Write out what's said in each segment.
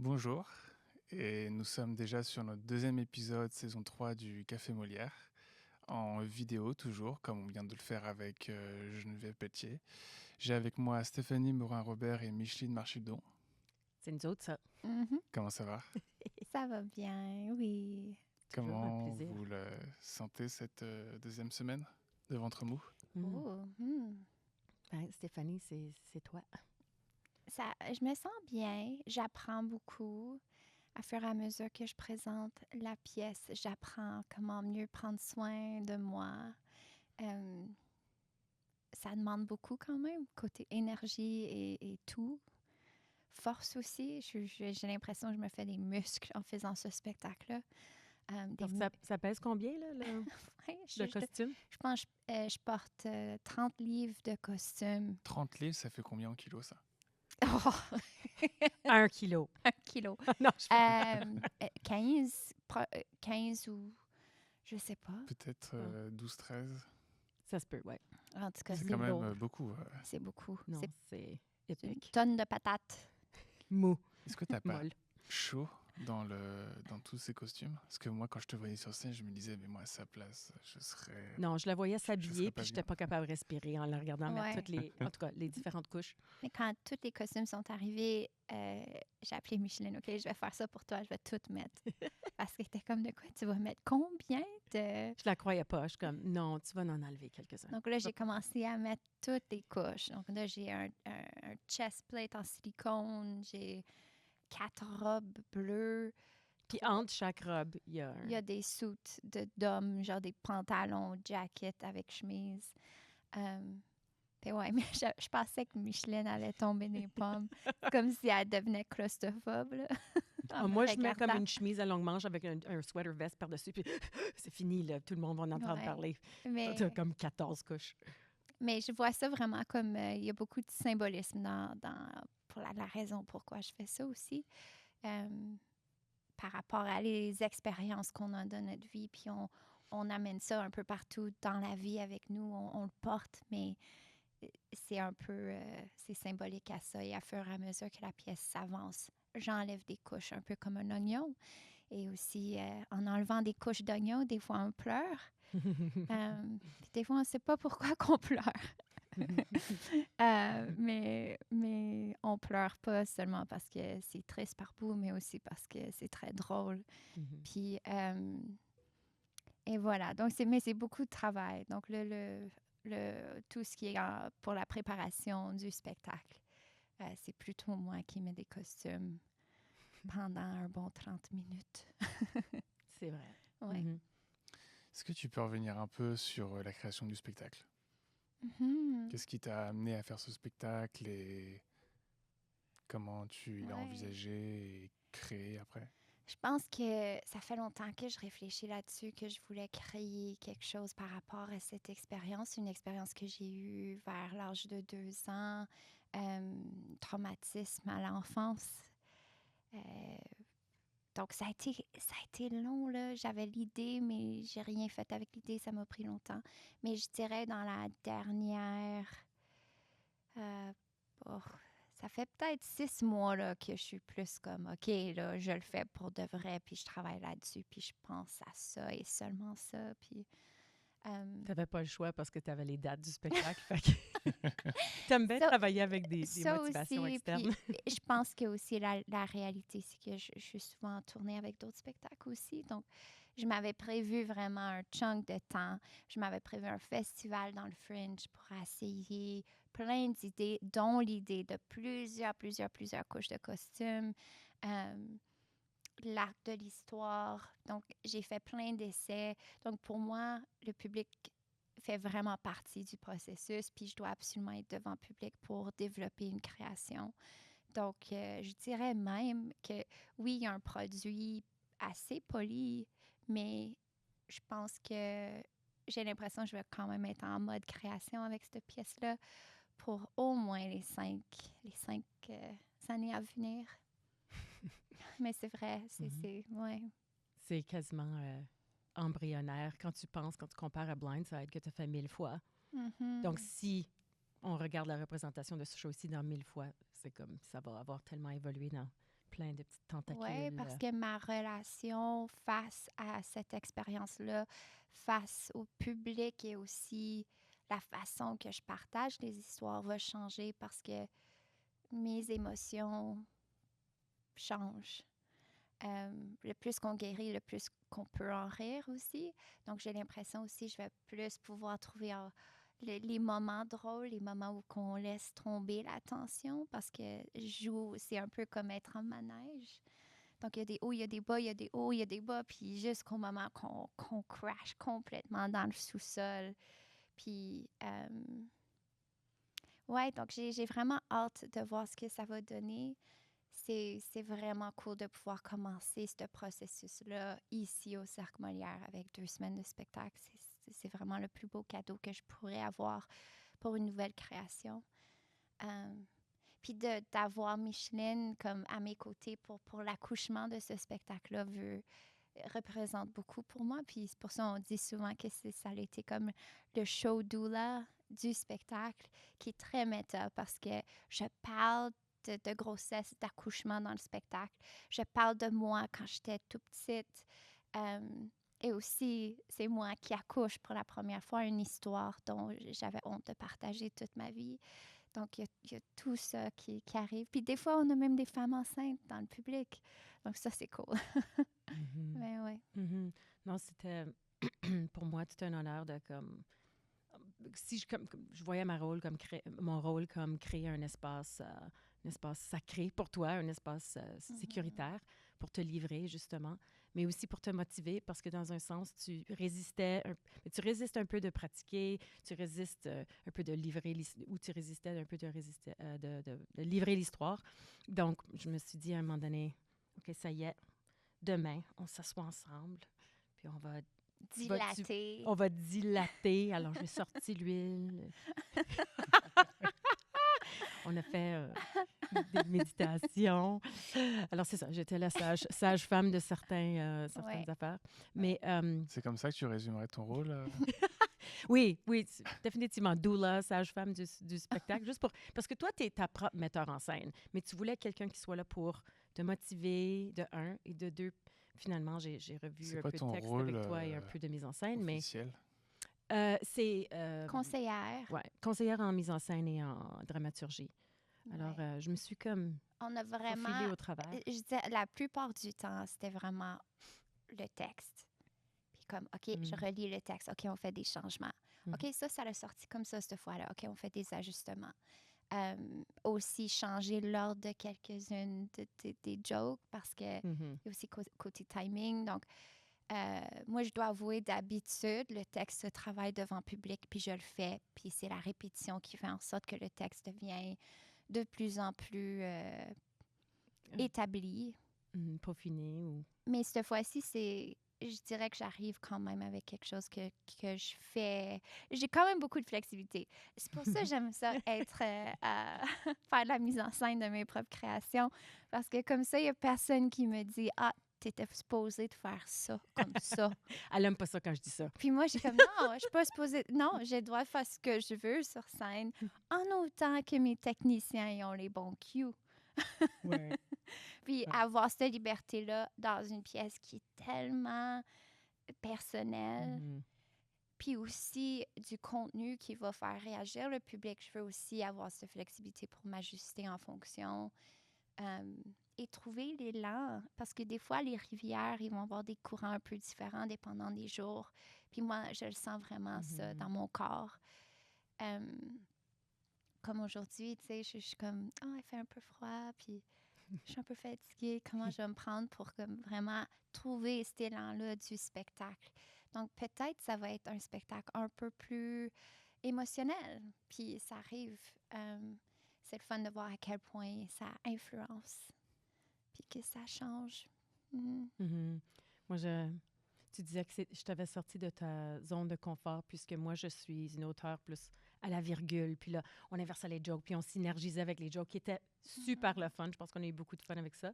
Bonjour, et nous sommes déjà sur notre deuxième épisode, saison 3 du Café Molière, en vidéo toujours, comme on vient de le faire avec Geneviève Pelletier. J'ai avec moi Stéphanie Morin-Robert et Micheline Marchildon. C'est nous autres, ça. Mhm. Comment ça va? Ça va bien, oui. Toujours un Comment plaisir. vous le sentez cette deuxième semaine de ventre mou? Oh, Ben, Stéphanie, c'est toi. je me sens bien. J'apprends beaucoup. À fur et à mesure que je présente la pièce, j'apprends comment mieux prendre soin de moi. Euh, Ça demande beaucoup quand même, côté énergie et tout. Force aussi. J'ai l'impression que je me fais des muscles en faisant ce spectacle-là. Donc, ça pèse combien, là, Ouais, le costume? je pense que je porte 30 livres de costume. 30 livres, ça fait combien en kilos ça? Oh! 1 kilo. 1 kilo. Non, je fais... 15 ou je sais pas. Peut-être 12-13. Ça se peut, ouais. En tout cas, C'est c'est quand même lourd. beaucoup. C'est beaucoup. Non, C'est c'est une épique. tonne de patates. Mou, Est-ce que t'as pas molle. chaud dans tous ces costumes? Parce que moi, quand je te voyais sur scène, je me disais, mais moi, à sa place, je serais... Non, je la voyais serais s'habiller, pas puis je n'étais bien. pas capable de respirer en la regardant mettre Ouais. toutes les... En tout cas, les différentes couches. Mais quand tous les costumes sont arrivés, j'ai appelé Micheline. OK, je vais faire ça pour toi. Je vais tout mettre. Parce que c'était comme de quoi? Tu vas mettre combien de... Je la croyais pas. Je suis comme, non, tu vas en enlever quelques-uns. Donc là, j'ai commencé à mettre toutes les couches. Donc là, j'ai un chest plate en silicone. J'ai 4 robes bleues. Puis entre chaque robe, il y a un... Il y a des suits d'hommes, genre des pantalons, jackets avec chemise. Puis ouais, mais je pensais que Micheline allait tomber des pommes, comme si elle devenait claustrophobe. Là, en me Moi, je mets comme regardant. une chemise à longue manche avec un sweater veste par-dessus, puis c'est fini, là. Tout le monde va en entendre Ouais. parler. Mais, T'as comme 14 couches. mais je vois ça vraiment comme il y a beaucoup de symbolisme pour la raison pourquoi je fais ça aussi. Par rapport à les expériences qu'on a dans notre vie, puis on amène ça un peu partout dans la vie avec nous, on le porte, mais c'est un peu, c'est symbolique à ça. Et à fur et à mesure que la pièce s'avance, j'enlève des couches, un peu comme un oignon. Et aussi, en enlevant des couches d'oignon, des fois on pleure. Puis des fois, on ne sait pas pourquoi qu'on pleure. Mais on pleure pas seulement parce que c'est triste par bout, mais aussi parce que c'est très drôle. Puis, et voilà. Donc, mais c'est beaucoup de travail. Donc, tout ce qui est pour la préparation du spectacle, c'est plutôt moi qui mets des costumes pendant un bon 30 minutes. C'est vrai. Ouais. Est-ce que tu peux revenir un peu sur la création du spectacle? Mhm. Qu'est-ce qui t'a amené à faire ce spectacle et comment tu l'as Ouais. envisagé et créé après? Je pense que ça fait longtemps que je réfléchis là-dessus, que je voulais créer quelque chose par rapport à cette expérience, une expérience que j'ai eue vers l'âge de 2 ans, traumatisme à l'enfance. Donc, ça a été long, là. J'avais l'idée, mais j'ai rien fait avec l'idée. Ça m'a pris longtemps. Mais je dirais dans la dernière... euh, oh, ça fait peut-être 6 mois là, que je suis plus comme, OK, là, je le fais pour de vrai, puis je travaille là-dessus, puis je pense à ça et seulement ça. Puis, T'avais pas le choix parce que t'avais les dates du spectacle. Fait que t'aimes bien Ça- travailler avec des ça motivations aussi, externes. puis je pense que aussi la réalité, c'est que je suis souvent en tournée avec d'autres spectacles aussi. Donc, je m'avais prévu vraiment un chunk de temps. Je m'avais prévu un festival dans le Fringe pour essayer plein d'idées, dont l'idée de plusieurs couches de costumes, l'arc de l'histoire. Donc, j'ai fait plein d'essais. Donc, pour moi, le public fait vraiment partie du processus, puis je dois absolument être devant le public pour développer une création. Donc, je dirais même que oui, il y a un produit assez poli, mais je pense que j'ai l'impression que je vais quand même être en mode création avec cette pièce-là pour au moins les cinq années à venir. Mais c'est vrai, ouais. C'est quasiment embryonnaire. Quand tu compares à Blind, ça va être que tu as fait 1000 fois. Mhm. Donc, si on regarde la représentation de ce show-ci dans 1000 fois, c'est comme ça va avoir tellement évolué dans plein de petites tentacules. Oui, parce que ma relation face à cette expérience-là, face au public et aussi la façon que je partage les histoires va changer parce que mes émotions changent. Le plus qu'on guérit, le plus qu'on peut en rire aussi. Donc, j'ai l'impression aussi je vais plus pouvoir trouver les moments drôles, les moments où on laisse tomber la tension parce que c'est un peu comme être en manège. Donc, il y a des hauts, il y a des bas, il y a des hauts, il y a des bas, puis jusqu'au moment qu'on crash complètement dans le sous-sol. Puis, ouais, donc j'ai vraiment hâte de voir ce que ça va donner. C'est vraiment cool de pouvoir commencer ce processus-là ici au Cercle Molière avec 2 semaines de spectacle. C'est vraiment le plus beau cadeau que je pourrais avoir pour une nouvelle création. Puis d'avoir Micheline comme à mes côtés pour l'accouchement de ce spectacle-là représente beaucoup pour moi. Puis c'est pour ça qu'on dit souvent que ça a été comme le show doula du spectacle qui est très méta parce que je parle de grossesse, d'accouchement dans le spectacle. Je parle de moi quand j'étais tout petite. Et aussi, c'est moi qui accouche pour la première fois une histoire dont j'avais honte de partager toute ma vie. Donc, il y a tout ça qui arrive. Puis des fois, on a même des femmes enceintes dans le public. Donc, ça, c'est cool. Mhm. Mais oui. Mhm. Non, c'était pour moi tout un honneur de comme si je voyais mon rôle comme créer un espace sacré pour toi, un espace sécuritaire pour te livrer justement, mais aussi pour te motiver parce que dans un sens tu résistes un peu de pratiquer, tu résistes un peu de livrer ou tu résistais un peu de livrer l'histoire. Donc je me suis dit à un moment donné, ok, ça y est, demain on s'assoit ensemble puis Dilaté. on va dilater. Alors, j'ai sorti l'huile. On a fait des méditations. Alors, c'est ça. J'étais la sage-femme de certaines Ouais. affaires. Mais C'est comme ça que tu résumerais ton rôle? oui, définitivement. Doula, sage-femme du spectacle. Parce que toi, tu es ta propre metteur en scène. Mais tu voulais quelqu'un qui soit là pour te motiver, de un, et de deux. Finalement, j'ai revu C'est un quoi peu de ton texte rôle avec toi et un peu de mise en scène. officiel? C'est Conseillère. conseillère en mise en scène et en dramaturgie. Alors, Ouais. je me suis comme On a faufilée vraiment. au travers. Je disais, la plupart du temps, c'était vraiment le texte. Puis comme, OK, je relis le texte. OK, on fait des changements. OK, ça l'a sorti comme ça cette fois-là. OK, on fait des ajustements. Aussi changer l'ordre de quelques-unes des jokes parce que il y a aussi côté timing. Donc, moi, je dois avouer, d'habitude, le texte se travaille devant public, puis je le fais. Puis c'est la répétition qui fait en sorte que le texte devient de plus en plus établi. Peaufiné ou... Mais cette fois-ci, je dirais que j'arrive quand même avec quelque chose que je fais. J'ai quand même beaucoup de flexibilité. C'est pour ça que j'aime ça être à faire la mise en scène de mes propres créations. Parce que comme ça, il n'y a personne qui me dit « Ah, t'étais supposée de faire ça, comme ça. » Elle aime pas ça quand je dis ça. Puis moi, je suis comme « Non, je suis pas supposée... Non, j'ai le droit de faire ce que je veux sur scène, en autant que mes techniciens ils ont les bons cues. » Ouais. Puis avoir cette liberté-là dans une pièce qui est tellement personnelle, puis aussi du contenu qui va faire réagir le public. Je veux aussi avoir cette flexibilité pour m'ajuster en fonction et trouver l'élan. Parce que des fois, les rivières, ils vont avoir des courants un peu différents dépendant des jours. Puis moi, je le sens vraiment ça dans mon corps. Comme aujourd'hui, tu sais, je suis comme, oh, il fait un peu froid, puis je suis un peu fatiguée. Comment je vais me prendre pour comme vraiment trouver cet élan-là du spectacle? Donc, peut-être ça va être un spectacle un peu plus émotionnel. Puis ça arrive. C'est le fun de voir à quel point ça influence. Puis que ça change. Moi, tu disais que je t'avais sorti de ta zone de confort puisque moi, je suis une auteure plus à la virgule. Puis là, on inversait les jokes, puis on synergisait avec les jokes qui étaient super le fun. Je pense qu'on a eu beaucoup de fun avec ça.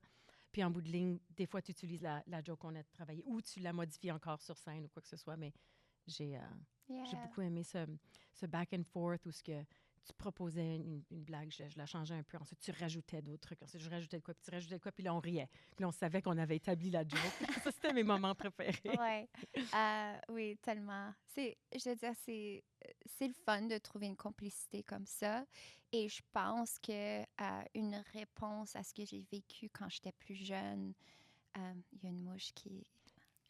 Puis en bout de ligne, des fois, tu utilises la joke qu'on a travaillée ou tu la modifies encore sur scène ou quoi que ce soit. Mais j'ai beaucoup aimé ce back and forth où tu proposais une blague, je la changeais un peu. Ensuite, tu rajoutais d'autres trucs. Ensuite, je rajoutais de quoi, puis tu rajoutais de quoi, puis là, on riait. Puis là, on savait qu'on avait établi la joke. Ça, c'était mes moments préférés. Ouais. Oui, tellement. Je veux dire, c'est le fun de trouver une complicité comme ça. Et je pense que une réponse à ce que j'ai vécu quand j'étais plus jeune, il y a une mouche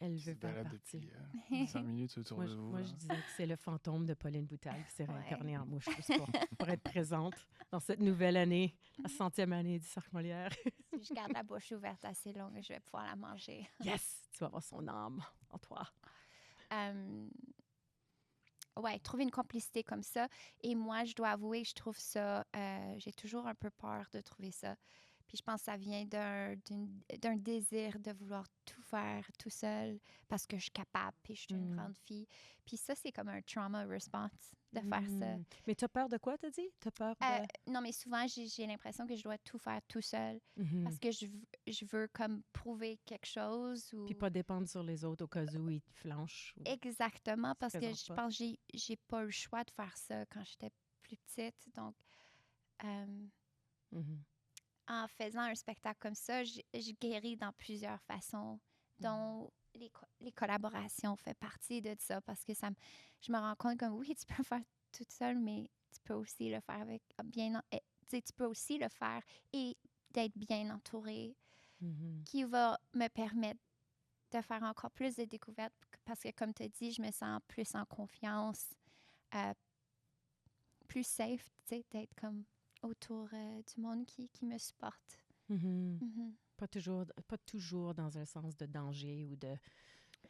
Elle Qui se veut faire balade partie. depuis 5 minutes autour de vous. Moi, là. je disais que c'est le fantôme de Pauline Boutal qui s'est Ouais. réincarné en mouche juste pour être présente dans cette nouvelle année, la 100e année du Cercle Molière. Si je garde la bouche ouverte assez longue, je vais pouvoir la manger. Yes! Tu vas avoir son âme en toi. Ouais, trouver une complicité comme ça. Et moi, je dois avouer, je trouve ça, j'ai toujours un peu peur de trouver ça. Puis je pense que ça vient d'un désir de vouloir tout faire tout seul parce que je suis capable, puis je suis une grande fille. Puis ça, c'est comme un trauma response de faire ça. Mais tu as peur de quoi, t'as dit? Tu as peur de... Non, mais souvent, j'ai l'impression que je dois tout faire tout seul parce que je veux comme prouver quelque chose. Ou... Puis pas dépendre sur les autres au cas où ils te flanchent. Exactement, parce que présentes je pas. pense que j'ai pas eu le choix de faire ça quand j'étais plus petite. Donc, en faisant un spectacle comme ça, je guéris dans plusieurs façons, dont les collaborations font partie de ça, parce que je me rends compte comme, oui, tu peux le faire toute seule, mais tu peux aussi le faire avec tu peux aussi le faire et d'être bien entourée, qui va me permettre de faire encore plus de découvertes, parce que, comme tu as dit, je me sens plus en confiance, plus safe, tu sais, d'être comme autour du monde qui me supporte. Pas toujours dans un sens de danger ou de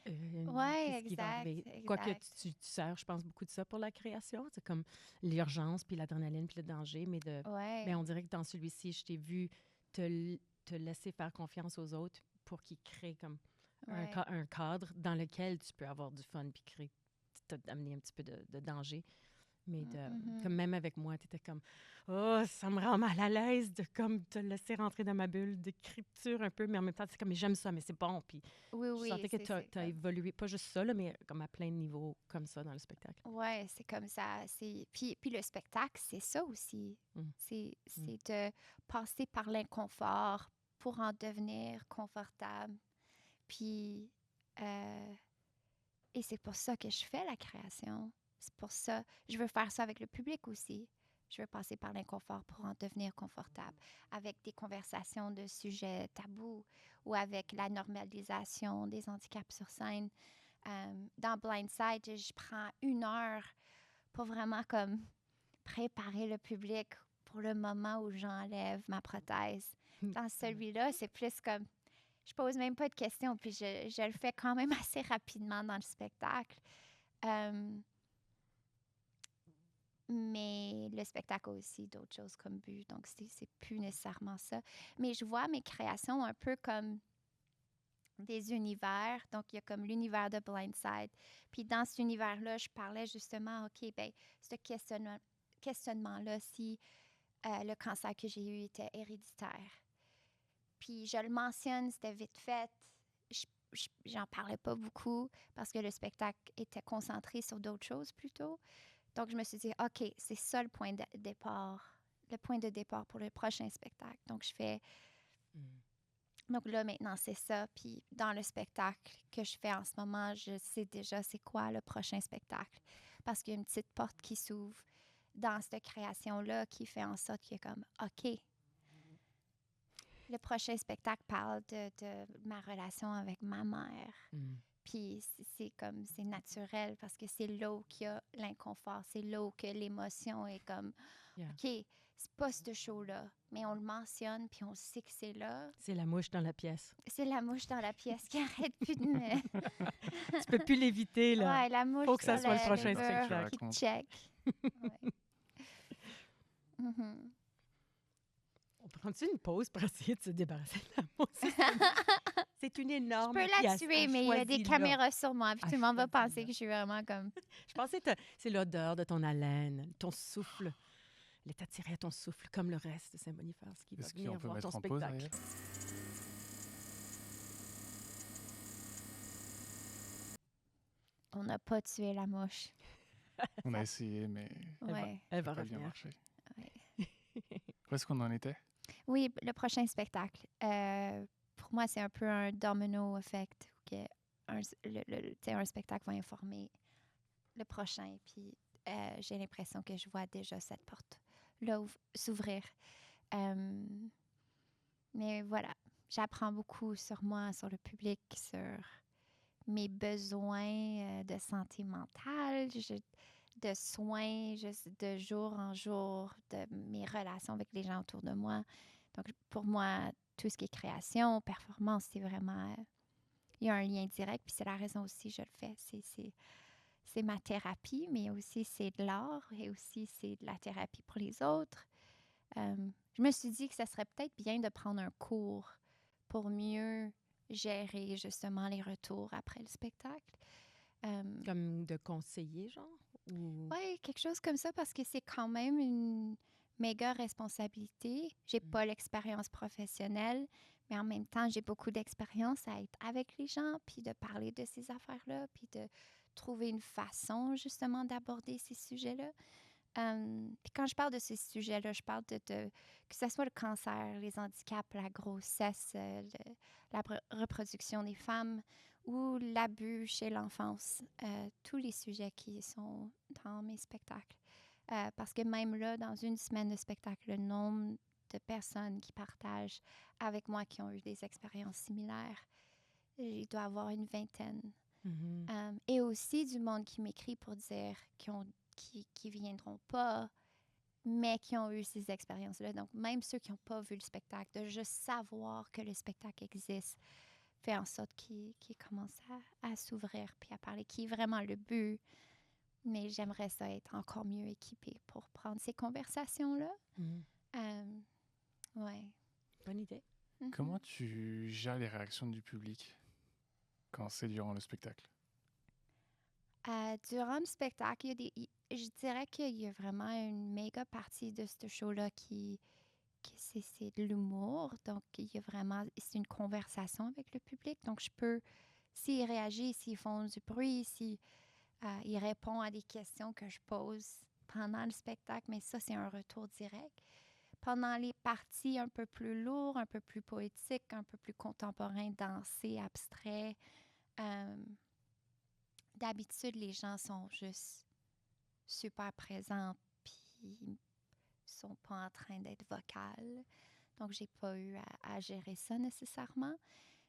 Ouais, qu'est-ce qui va arriver. exact. Quoique tu sers, je pense, beaucoup de ça pour la création. C'est comme l'urgence, puis l'adrénaline, puis le danger. Ouais. Mais on dirait que dans celui-ci, je t'ai vu te laisser faire confiance aux autres pour qu'ils créent comme Ouais. un cadre dans lequel tu peux avoir du fun puis créer, t'amener un petit peu de danger. Mais comme même avec moi, tu étais comme « Oh, ça me rend mal à l'aise de comme te laisser rentrer dans ma bulle d'écriture un peu. » Mais en même temps, c'est comme « Mais j'aime ça, mais c'est bon. » Puis Oui, je oui. sentais que tu as évolué, pas juste ça, là, mais comme à plein de niveaux comme ça dans le spectacle. Ouais, c'est comme ça. Puis le spectacle, c'est ça aussi. C'est de passer par l'inconfort pour en devenir confortable. Puis, et c'est pour ça que je fais la création. C'est pour ça. Je veux faire ça avec le public aussi. Je veux passer par l'inconfort pour en devenir confortable, avec des conversations de sujets tabous ou avec la normalisation des handicaps sur scène. Dans Blindside, je prends 1 heure pour vraiment comme préparer le public pour le moment où j'enlève ma prothèse. Dans celui-là, c'est plus comme je pose même pas de questions, puis je le fais quand même assez rapidement dans le spectacle. Mais le spectacle a aussi d'autres choses comme but, donc c'est plus nécessairement ça. Mais je vois mes créations un peu comme des univers. Donc, il y a comme l'univers de Blindside. Puis dans cet univers-là, je parlais justement, OK, bien, ce questionnement-là, si le cancer que j'ai eu était héréditaire. Puis je le mentionne, c'était vite fait. J'en parlais pas beaucoup parce que le spectacle était concentré sur d'autres choses plutôt. Donc, je me suis dit, OK, c'est ça le point de départ. Le point de départ pour le prochain spectacle. Donc, je fais... Donc là, maintenant, c'est ça. Puis dans le spectacle que je fais en ce moment, je sais déjà c'est quoi le prochain spectacle. Parce qu'il y a une petite porte qui s'ouvre dans cette création-là qui fait en sorte qu'il y a comme, OK, le prochain spectacle parle de ma relation avec ma mère. Puis c'est comme, c'est naturel parce que c'est là où il y a l'inconfort. C'est là où que l'émotion est comme, OK, c'est pas ce show-là, mais on le mentionne, puis on sait que c'est là. C'est la mouche dans la pièce. C'est la mouche dans la pièce qui arrête plus de me... Tu peux plus l'éviter, là. Ouais, la mouche faut que ça soit le prochain mur spectacle. qui check. Ouais. On prend-tu une pause pour essayer de se débarrasser de la mouche? C'est une énorme pièce. Je peux la tuer, mais il y a des caméras sur moi, puis tout le monde va penser que je suis vraiment comme... Je pensais que c'est l'odeur de ton haleine, ton souffle. Elle est attirée à ton souffle, comme le reste de Symphonifère, ce qui va venir voir ton spectacle. On n'a pas tué la mouche. On a essayé, mais Ouais. Elle ça va n'a pas bien revenir. marché. Ouais. Où est-ce qu'on en était? Oui, le prochain spectacle. Pour moi, c'est un peu un domino effect. Que tu sais, un spectacle va informer le prochain. Puis j'ai l'impression que je vois déjà cette porte-là s'ouvrir. Euh, mais voilà, j'apprends beaucoup sur moi, sur le public, sur mes besoins de santé mentale, de soins, juste de jour en jour, de mes relations avec les gens autour de moi. Donc, pour moi, tout ce qui est création, performance, c'est vraiment... il y a un lien direct, puis c'est la raison aussi que je le fais. C'est ma thérapie, mais aussi c'est de l'art et aussi c'est de la thérapie pour les autres. Je me suis dit que ça serait peut-être bien de prendre un cours pour mieux gérer justement les retours après le spectacle. Comme de conseiller, genre? Ou... Oui, quelque chose comme ça parce que c'est quand même une méga responsabilité. J'ai pas l'expérience professionnelle, mais en même temps, j'ai beaucoup d'expérience à être avec les gens, puis de parler de ces affaires-là, puis de trouver une façon justement d'aborder ces sujets-là. Puis quand je parle de ces sujets-là, je parle que ce soit le cancer, les handicaps, la grossesse, la reproduction des femmes ou l'abus chez l'enfance, tous les sujets qui sont dans mes spectacles. Parce que même là, dans une semaine de spectacle, le nombre de personnes qui partagent avec moi qui ont eu des expériences similaires, il doit y avoir une vingtaine. Et aussi du monde qui m'écrit pour dire qui viendront pas, mais qui ont eu ces expériences-là. Donc, même ceux qui n'ont pas vu le spectacle, de juste savoir que le spectacle existe, fait en sorte qu'ils commencent à s'ouvrir puis à parler, qui est vraiment le but. Mais j'aimerais ça être encore mieux équipée pour prendre ces conversations-là. Ouais. Bonne idée. Comment tu gères les réactions du public quand c'est durant le spectacle? Durant le spectacle, je dirais qu'il y a vraiment une méga partie de ce show-là qui c'est de l'humour. Donc, c'est une conversation avec le public. Donc, je peux, s'ils réagissent, s'ils font du bruit, s'ils répondent à des questions que je pose pendant le spectacle, mais ça, c'est un retour direct. Pendant les parties un peu plus lourdes, un peu plus poétiques, un peu plus contemporains, dansés, abstraits, d'habitude, les gens sont juste super présents, puis sont pas en train d'être vocales. Donc, j'ai pas eu à gérer ça nécessairement.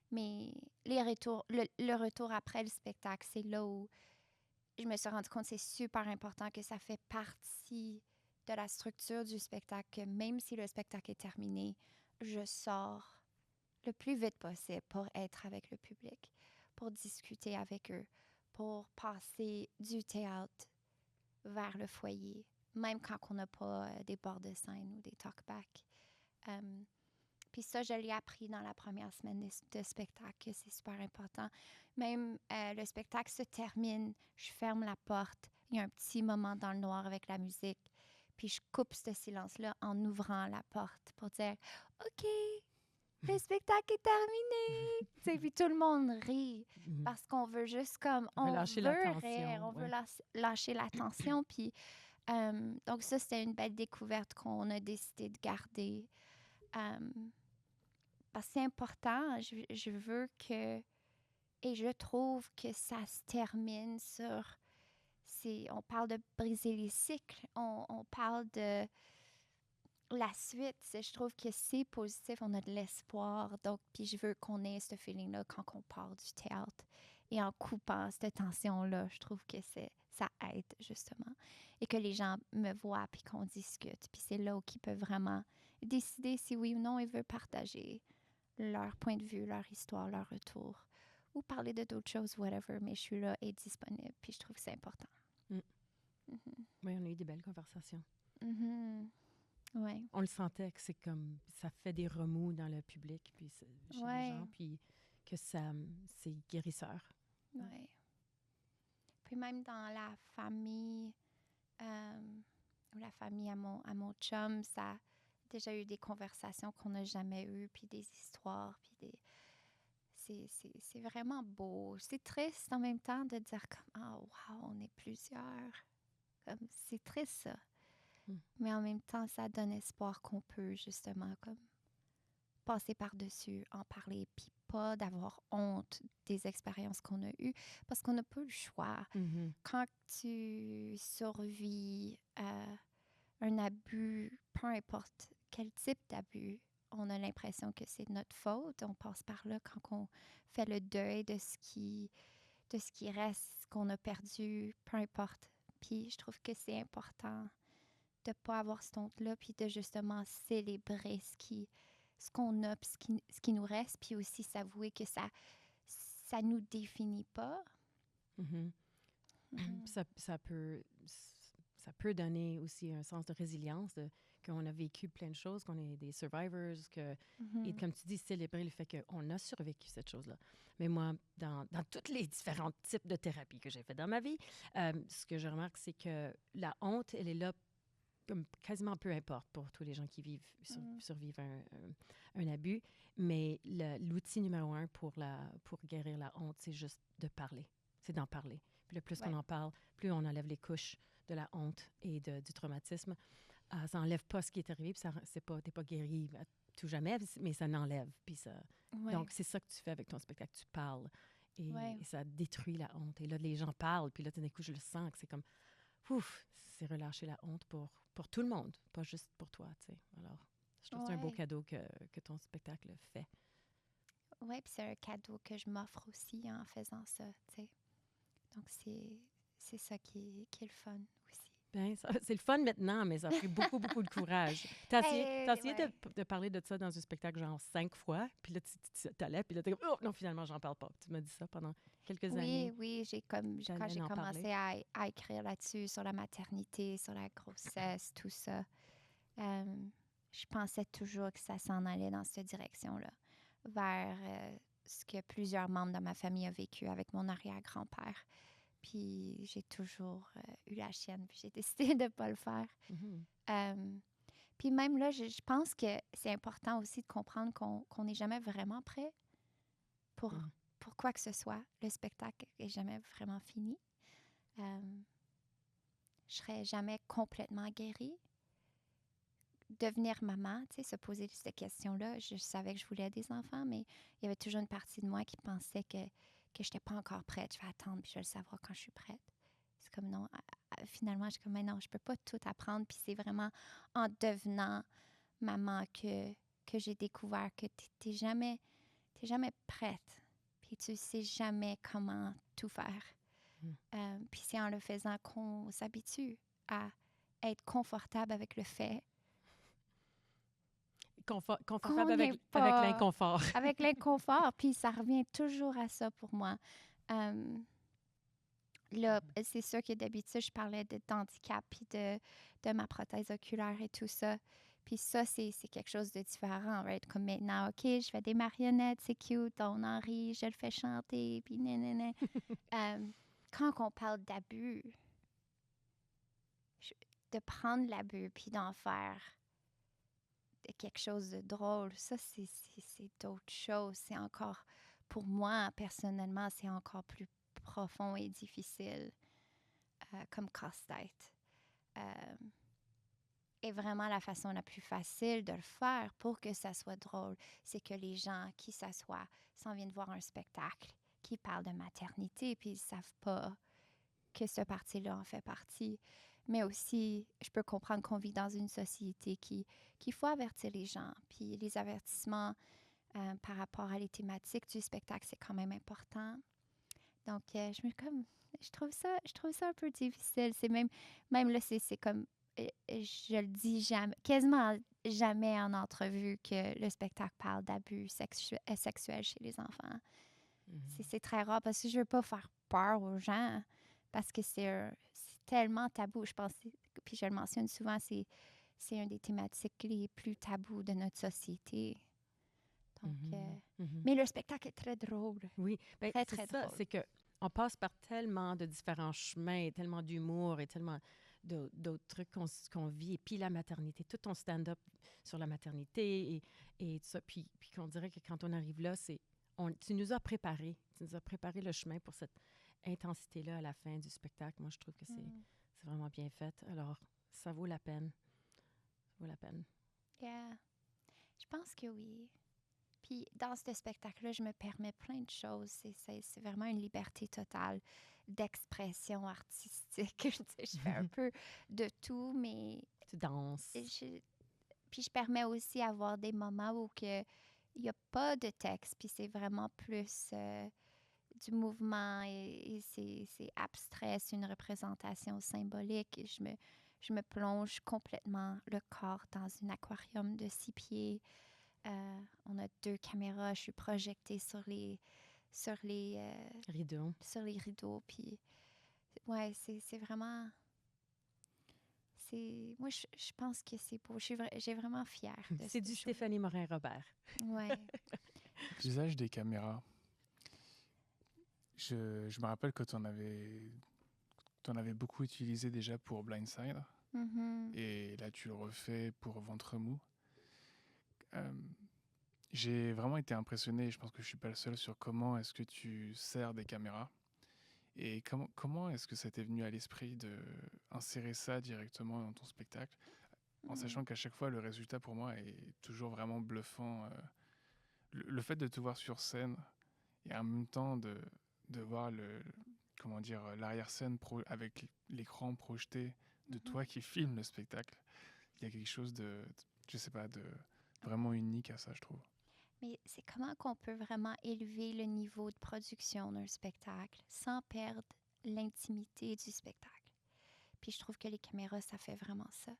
Mais le retour après le spectacle, c'est là où je me suis rendu compte que c'est super important, que ça fait partie de la structure du spectacle, que même si le spectacle est terminé, je sors le plus vite possible pour être avec le public, pour discuter avec eux, pour passer du théâtre vers le foyer, même quand on n'a pas des bords de scène ou des talkbacks. Puis ça, je l'ai appris dans la première semaine de spectacle, que c'est super important. Même le spectacle se termine, je ferme la porte, il y a un petit moment dans le noir avec la musique, puis je coupe ce silence-là en ouvrant la porte pour dire « OK, le spectacle est terminé! » Tu sais, puis tout le monde rit parce qu'on veut juste comme, On veut on lâcher la veut tension, rire, on veut ouais. lâcher la tension. Puis donc ça, c'était une belle découverte qu'on a décidé de garder. Parce que c'est important. Je veux que, et je trouve que ça se termine sur, on parle de briser les cycles, on parle de la suite. Je trouve que c'est positif, on a de l'espoir. Donc, puis je veux qu'on ait ce feeling-là quand on part du théâtre. Et en coupant cette tension-là, je trouve que ça aide, justement. Et que les gens me voient, puis qu'on discute. Puis c'est là où ils peuvent vraiment décider si oui ou non ils veulent partager leur point de vue, leur histoire, leur retour. Ou parler de d'autres choses, whatever. Mais je suis là et disponible. Puis je trouve que c'est important. Oui, on a eu des belles conversations. Ouais. On le sentait que c'est comme, ça fait des remous dans le public, puis chez les gens, puis que c'est guérisseur. Ouais. Puis même dans la famille, ou la famille à mon chum, ça a déjà eu des conversations qu'on n'a jamais eues, puis des histoires, puis c'est vraiment beau. C'est triste en même temps de dire comme, oh wow, on est plusieurs. comme, c'est triste ça. Mm. Mais en même temps, ça donne espoir qu'on peut justement comme passer par-dessus, en parler, puis pas d'avoir honte des expériences qu'on a eues, parce qu'on n'a pas le choix. Mhm. Quand tu survis un abus, peu importe quel type d'abus, on a l'impression que c'est de notre faute. On passe par là quand on fait le deuil de ce qui reste, ce qu'on a perdu, peu importe. Puis je trouve que c'est important de ne pas avoir cette honte-là, puis de justement célébrer ce qu'on a, puis ce qui nous reste, puis aussi s'avouer que ça nous définit pas. Mhm. Mhm. Ça peut donner aussi un sens de résilience, qu'on a vécu plein de choses, qu'on est des survivors, et Mhm. comme tu dis, célébrer le fait qu'on a survécu cette chose-là. Mais moi, dans tous les différents types de thérapies que j'ai fait dans ma vie, ce que je remarque, c'est que la honte, elle est là comme quasiment peu importe pour tous les gens qui survivent un abus. Mais l'outil numéro un pour guérir la honte, c'est juste de parler. C'est d'en parler. Puis le plus qu'on Ouais. en parle, plus on enlève les couches de la honte et du traumatisme. Ça n'enlève pas ce qui est arrivé, puis t'es pas guéri à tout jamais, mais ça n'enlève. Puis Ouais. donc, c'est ça que tu fais avec ton spectacle. Tu parles Ouais. et ça détruit la honte. Et là, les gens parlent, puis là, tout d'un coup, je le sens que c'est comme, ouf, c'est relâcher la honte pour tout le monde, pas juste pour toi, tu sais. Alors, je trouve que c'est un beau Ouais. cadeau que ton spectacle fait. Oui, puis c'est un cadeau que je m'offre aussi en faisant ça, tu sais. Donc, c'est ça qui est le fun aussi. Ben, c'est le fun maintenant, mais ça a pris beaucoup, beaucoup de courage. T'as essayé Ouais. de parler de ça dans un spectacle genre 5 fois, puis là, tu t'allais, puis là, t'es comme, oh non, finalement, j'en parle pas. Tu m'as dit ça pendant quelques années. Oui, quand T'allais j'ai en commencé parler. à écrire là-dessus, sur la maternité, sur la grossesse, tout ça, je pensais toujours que ça s'en allait dans cette direction-là, vers ce que plusieurs membres de ma famille ont vécu avec mon arrière-grand-père. Puis j'ai toujours eu la chienne, puis j'ai décidé de ne pas le faire. Mhm. Puis même là, je pense que c'est important aussi de comprendre qu'on n'est jamais vraiment prêt pour, Mhm. pour quoi que ce soit. Le spectacle n'est jamais vraiment fini. Je serai jamais complètement guérie. Devenir maman, tu sais, se poser cette question-là, je savais que je voulais des enfants, mais il y avait toujours une partie de moi qui pensait que je n'étais pas encore prête. Je vais attendre, puis je vais le savoir quand je suis prête. C'est comme non. Finalement, je suis comme, mais non, je peux pas tout apprendre. Puis c'est vraiment en devenant maman que j'ai découvert que t'es jamais prête. Puis tu sais jamais comment tout faire. Puis c'est en le faisant qu'on s'habitue à être confortable avec le fait Confortable qu'on n'y avec est pas, l'inconfort. avec l'inconfort. Puis ça revient toujours à ça pour moi. Là, c'est sûr que d'habitude, je parlais d'handicap puis de ma prothèse oculaire et tout ça. Puis ça, c'est quelque chose de différent, right? Comme maintenant, OK, je fais des marionnettes, c'est cute, on en rit, je le fais chanter, puis nanana. Quand on parle d'abus, de prendre l'abus puis d'en faire quelque chose de drôle, ça, c'est d'autres choses. C'est encore, pour moi, personnellement, c'est encore plus profond et difficile comme casse-tête. Et vraiment, la façon la plus facile de le faire pour que ça soit drôle, c'est que les gens qui s'assoient s'en viennent voir un spectacle qui parle de maternité, puis ils ne savent pas que ce parti-là en fait partie. Mais aussi, je peux comprendre qu'on vit dans une société qu'il faut avertir les gens. Puis les avertissements par rapport à les thématiques du spectacle, c'est quand même important. Donc, je trouve ça un peu difficile. C'est même là, c'est comme, je le dis jamais, quasiment jamais en entrevue que le spectacle parle d'abus sexuels chez les enfants. C'est très rare parce que je veux pas faire peur aux gens parce que c'est tellement tabou. Je pense, puis je le mentionne souvent, c'est une des thématiques les plus tabous de notre société. Donc, mais le spectacle est très drôle. Oui, ben, Très, c'est très ça, drôle. c'est que on passe par tellement de différents chemins, tellement d'humour et tellement d'autres trucs qu'on vit. Et puis la maternité, tout ton stand-up sur la maternité et tout ça. Puis qu'on dirait que quand on arrive là, tu nous as préparé. Tu nous as préparé le chemin pour cette intensité-là à la fin du spectacle. Moi, je trouve que C'est vraiment bien fait. Alors, ça vaut la peine. Ça vaut la peine. Yeah. Je pense que oui. Puis dans ce spectacle-là, je me permets plein de choses. C'est vraiment une liberté totale d'expression artistique. Tu sais, je fais un peu de tout, mais Tu danses. puis je permets aussi avoir des moments où il n'y a pas de texte, puis c'est vraiment plus du mouvement et c'est abstrait, c'est une représentation symbolique. Et je me plonge complètement le corps dans un aquarium de 6 pieds. On a 2 caméras, je suis projetée sur sur les, Rideau. sur les rideaux. Puis, ouais, c'est vraiment. Moi, je pense que c'est beau. J'ai vraiment fière de C'est du Stéphanie Morin-Robert. Ouais. L'usage des caméras. Je me rappelle que tu en avais beaucoup utilisé déjà pour Blindside. Mhm. Et là, tu le refais pour Ventre mou. J'ai vraiment été impressionné, et je pense que je suis pas le seul, sur comment est-ce que tu sers des caméras. Et comment est-ce que ça t'est venu à l'esprit d'insérer ça directement dans ton spectacle, en sachant qu'à chaque fois, le résultat pour moi est toujours vraiment bluffant. Le fait de te voir sur scène et en même temps de voir l'arrière-scène avec l'écran projeté de toi qui filme le spectacle, il y a quelque chose je sais pas, de vraiment unique à ça, je trouve. Mais c'est comment qu'on peut vraiment élever le niveau de production d'un spectacle sans perdre l'intimité du spectacle. Puis je trouve que les caméras, ça fait vraiment ça.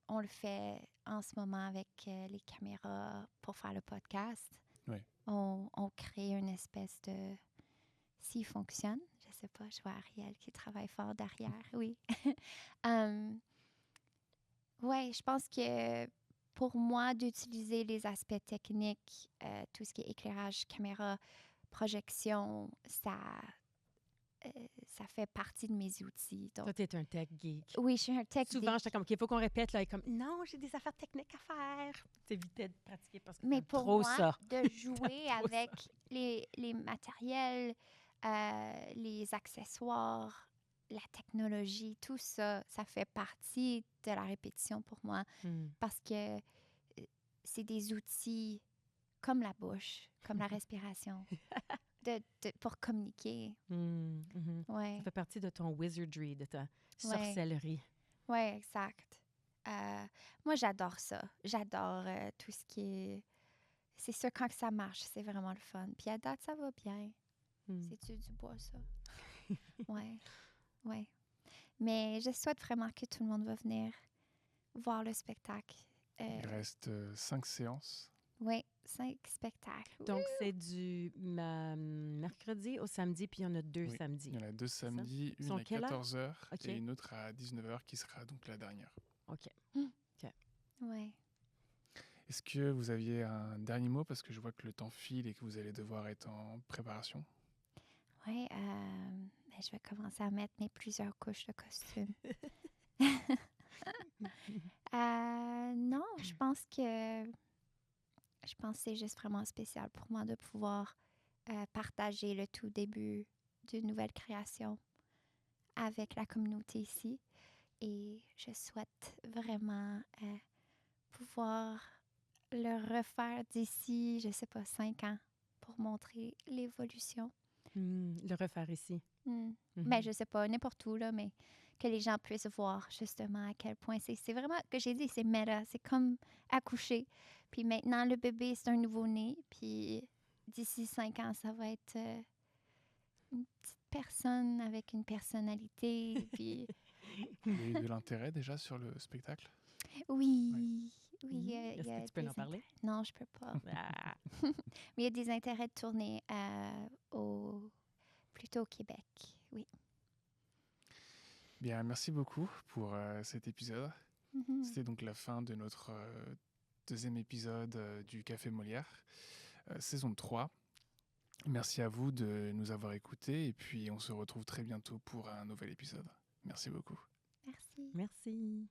On le fait en ce moment avec les caméras pour faire le podcast. Oui. On crée une espèce de... S'il fonctionne, je sais pas, je vois Ariel qui travaille fort derrière, oui. Ouais, je pense que pour moi, d'utiliser les aspects techniques, tout ce qui est éclairage, caméra, projection, ça fait partie de mes outils. Donc, Toi, tu es un tech geek. oui, je suis un tech Souvent, geek. j'étais comme, il faut qu'on répète, là, et comme, non, j'ai des affaires techniques à faire. T'évitais de pratiquer parce que Mais t'aimes pour trop moi, ça. de jouer Trop avec les matériels, les accessoires, la technologie, tout ça, ça fait partie de la répétition pour moi Hmm. parce que c'est des outils comme la bouche, comme la respiration, pour communiquer. Mhm. Ouais, Ça fait partie de ton wizardry, de ta ouais, sorcellerie. ouais, exact. Moi, j'adore ça. J'adore tout ce qui est... C'est sûr, quand que ça marche, c'est vraiment le fun. Puis à date, ça va bien. Hmm. C'est-tu du bois, ça? Ouais, ouais. Mais je souhaite vraiment que tout le monde va venir voir le spectacle. Il reste 5 séances. Oui, 5 spectacles. Donc, c'est du mercredi au samedi, puis il y en a 2 Oui. samedis. Il y en a 2 ça? samedis, Ils une sont à quelle heure? 14h OK. et une autre à 19h qui sera donc la dernière. OK. Ouais. Est-ce que vous aviez un dernier mot, parce que je vois que le temps file et que vous allez devoir être en préparation? Oui, ben, je vais commencer à mettre mes plusieurs couches de costume. Non, je pense que c'est juste vraiment spécial pour moi de pouvoir partager le tout début d'une nouvelle création avec la communauté ici. Et je souhaite vraiment pouvoir le refaire d'ici, je sais pas, 5 ans pour montrer l'évolution. Le refaire ici. Mm. Mhm. Ben, je sais pas, n'importe où, là, mais que les gens puissent voir justement à quel point c'est vraiment, que j'ai dit, c'est méta, c'est comme accoucher. Puis maintenant, le bébé, c'est un nouveau-né, puis d'ici 5 ans, ça va être une petite personne avec une personnalité, puis Il y a eu de l'intérêt déjà sur le spectacle? oui, oui, il y Est-ce que a tu peux des en parler? Non, je peux pas. Ah. Mais il y a des intérêts de tourner plutôt au Québec, oui. Bien, merci beaucoup pour cet épisode. Mhm. C'était donc la fin de notre deuxième épisode du Café Molière, saison 3. Merci à vous de nous avoir écoutés et puis on se retrouve très bientôt pour un nouvel épisode. Merci beaucoup. Merci. Merci.